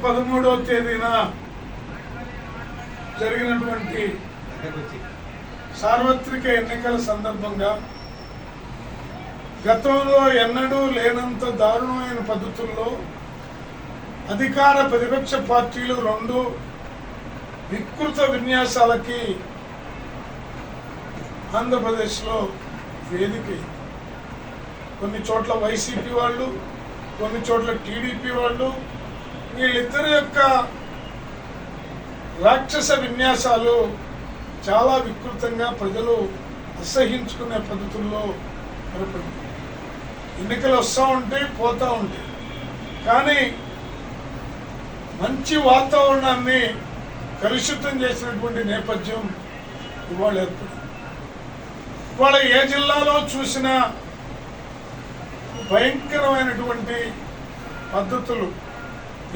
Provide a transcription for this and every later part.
13వ తేదీన జరిగినటువంటి సార్వత్రిక ఎన్నికల సందర్భంగా గతంలో ఎన్నడూ లేనంత దారుణమైన పద్ధతుల్లో అధికార ప్రతిపక్ష పార్టీలు రెండు వికృత విన్యాసాలకి ఆంధ్రప్రదేశ్లో వేదిక. కొన్ని చోట్ల వైసీపీ వాళ్ళు, కొన్ని చోట్ల టీడీపీ వాళ్ళు, వీళ్ళిద్దరి యొక్క రాక్షస విన్యాసాలు చాలా వికృతంగా ప్రజలు అసహించుకునే పద్ధతుల్లో ఏర్పడింది. ఎన్నికలు వస్తూ ఉంటాయి, పోతూ ఉంటాయి, కానీ మంచి వాతావరణాన్ని కలుషితం చేసినటువంటి నేపథ్యం ఇవాళ ఏర్పడింది. ఇవాళ ఏ జిల్లాలో చూసినా భయంకరమైనటువంటి పద్ధతులు,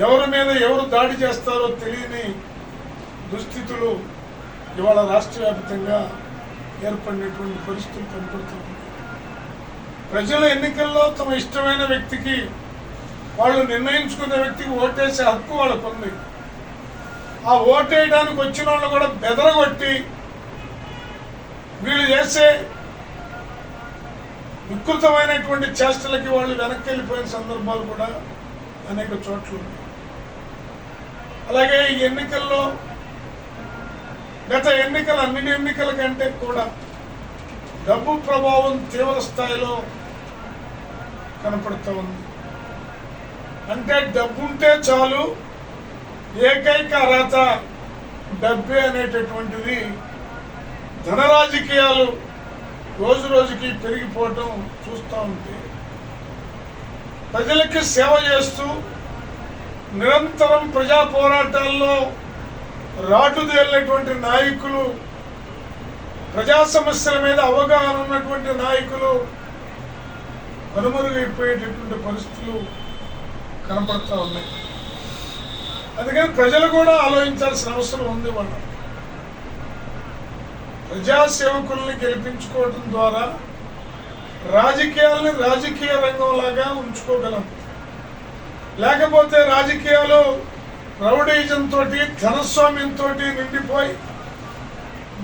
ఎవరి మీద ఎవరు దాడి చేస్తారో తెలియని దుస్థితులు ఇవాళ రాష్ట్ర వ్యాప్తంగా ఏర్పడినటువంటి పరిస్థితులు కనపడుతుంది. ప్రజల ఎన్నికల్లో తమ ఇష్టమైన వ్యక్తికి, వాళ్ళు నిర్ణయించుకునే వ్యక్తికి ఓటేసే హక్కు వాళ్ళకు ఉంది. ఆ ఓటేయడానికి వచ్చిన వాళ్ళు కూడా బెదరగొట్టి వీళ్ళు చేసే వికృతమైనటువంటి చేష్టలకి వాళ్ళు వెనక్కి వెళ్ళిపోయిన సందర్భాలు కూడా అనేక చోట్ల ఉన్నాయి. అలాగే ఈ ఎన్నికల్లో గత ఎన్నికల అన్ని ఎన్నికల కంటే కూడా డబ్బు ప్రభావం తీవ్ర స్థాయిలో కనపడుతూ ఉంది. అంటే డబ్బు ఉంటే చాలు, ఏకైక అర్హత డబ్బే అనేటటువంటిది ధన రాజకీయాలు రోజు రోజుకి పెరిగిపోవటం చూస్తూ ఉంటే, ప్రజలకి సేవ చేస్తూ నిరంతరం ప్రజా పోరాటాల్లో రాటుదేలినటువంటి నాయకులు, ప్రజా సమస్యల మీద అవగాహన ఉన్నటువంటి నాయకులు కనుమరుగైపోయేటటువంటి పరిస్థితులు కనపడుతూ ఉన్నాయి. అందుకని ప్రజలు కూడా ఆలోచించాల్సిన అవసరం ఉంది. వాళ్ళు ప్రజాసేవకుల్ని గెలిపించుకోవడం ద్వారా రాజకీయాలని రాజకీయ రంగంలాగా ఉంచుకోగలం. లేకపోతే రాజకీయాలు రౌడీజంతో, ధనస్వామ్యంతో నిండిపోయి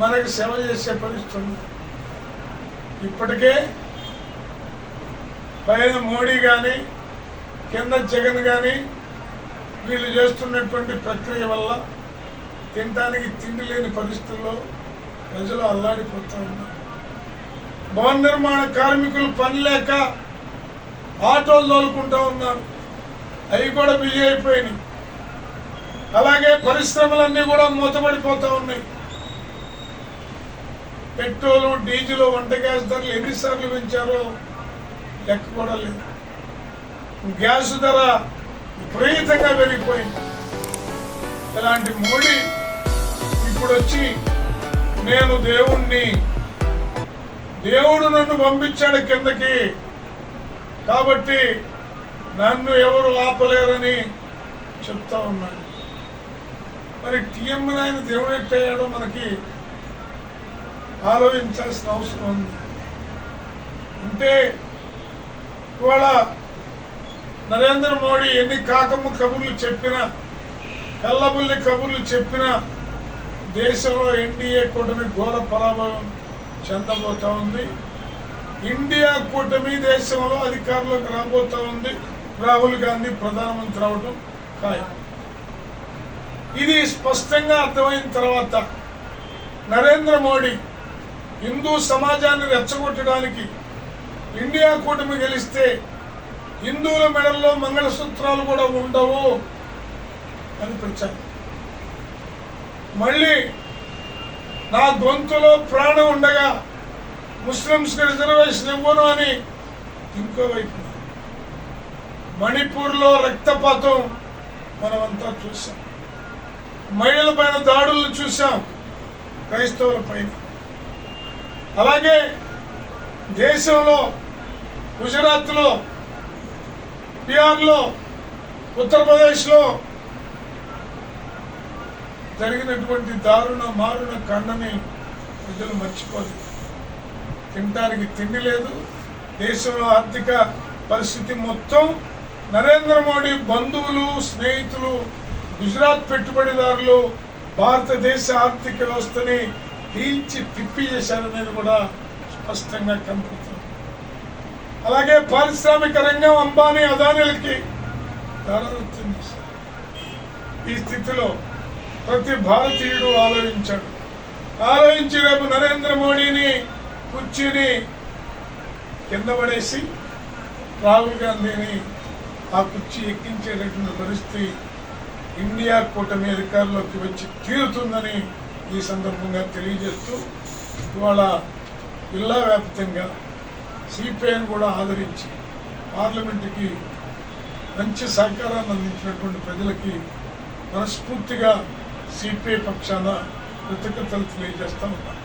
మనకి సేవ చేసే పరిస్థితి. ఇప్పటికే పైన మోడీ కానీ కింద జగన్ కానీ వీళ్ళు చేస్తున్నటువంటి ప్రక్రియ వల్ల తినడానికి తిండి లేని పరిస్థితుల్లో ప్రజలు అల్లాడిపోతూ ఉన్నారు. భవన నిర్మాణ కార్మికులు పని లేక ఆటోలు తోలుకుంటూ ఉన్నారు, అవి కూడా బిజీ అయిపోయినాయి. అలాగే పరిశ్రమలన్నీ కూడా మూతపడిపోతూ ఉన్నాయి. పెట్రోలు, డీజిల్, వంట గ్యాస్ ధరలు ఎన్నిసార్లు పెంచారో లెక్క కూడా లేదు. గ్యాస్ ధర విపరీతంగా పెరిగిపోయింది. ఇలాంటి మోడీ ఇప్పుడు వచ్చి నేను దేవుణ్ణి, దేవుడు నన్ను పంపించాడు కిందకి, కాబట్టి నన్ను ఎవరు ఆపలేరని చెప్తా ఉన్నాడు. మరి టీఎంని ఆయన దేవుడు ఎట్టయ్యాడో మనకి ఆలోచించాల్సిన అవసరం ఉంది. అంటే ఇవాళ నరేంద్ర మోడీ ఎన్ని కాకమ్మ కబుర్లు చెప్పినా, కల్లబుల్లి కబుర్లు చెప్పినా దేశంలో ఎన్డీఏ కూటమి ఘోర పరాభవం చెందబోతా ఉంది. ఇండియా కూటమి దేశంలో అధికారంలోకి రాబోతా ఉంది. రాహుల్ గాంధీ ప్రధానమంత్రి అవడం ఖాయం. ఇది స్పష్టంగా అర్థమైన తర్వాత నరేంద్ర మోడీ హిందూ సమాజాన్ని రెచ్చగొట్టడానికి ఇండియా కూటమి గెలిస్తే హిందువుల మెడల్లో మంగళసూత్రాలు కూడా ఉండవు అని ప్రచారం. మళ్ళీ నా గొంతులో ప్రాణం ఉండగా ముస్లింస్కి రిజర్వేషన్ ఇవ్వను అని ఇంకోవైపు మణిపూర్లో రక్తపాతం మనమంతా చూసాం. మహిళల పైన దాడులను చూసాం, క్రైస్తవుల పైన. అలాగే దేశంలో గుజరాత్లో, బీహార్లో, ఉత్తరప్రదేశ్లో జరిగినటువంటి దారుణ మారుణ కండని ప్రజలు మర్చిపోదు. తినడానికి తిండి లేదు. దేశంలో ఆర్థిక పరిస్థితి మొత్తం నరేంద్ర మోడీ బంధువులు, స్నేహితులు గుజరాత్ పెట్టుబడిదారులు భారతదేశ ఆర్థిక వ్యవస్థని పీల్చి పిప్పి చేశారనేది కూడా స్పష్టంగా కనపడుతుంది. అలాగే పారిశ్రామిక రంగం అంబానీ అదానీలకి దారాదత్తం చేశారు. ఈ స్థితిలో ప్రతి భారతీయుడు ఆలోచించి రేపు నరేంద్ర మోడీని కుర్చీని కింద పడేసి రాహుల్ గాంధీని ఆ కుర్చీ ఎక్కించేటటువంటి పరిస్థితి ఇండియా కూటమి అధికారంలోకి వచ్చి తీరుతుందని ఈ సందర్భంగా తెలియజేస్తూ ఇవాళ జిల్లా వ్యాప్తంగా సిపిఐని కూడా ఆదరించి పార్లమెంటుకి మంచి సహకారాన్ని అందించినటువంటి ప్రజలకి మనస్ఫూర్తిగా సిపిఐ పక్షాన కృతజ్ఞతలు తెలియజేస్తా ఉన్నాను.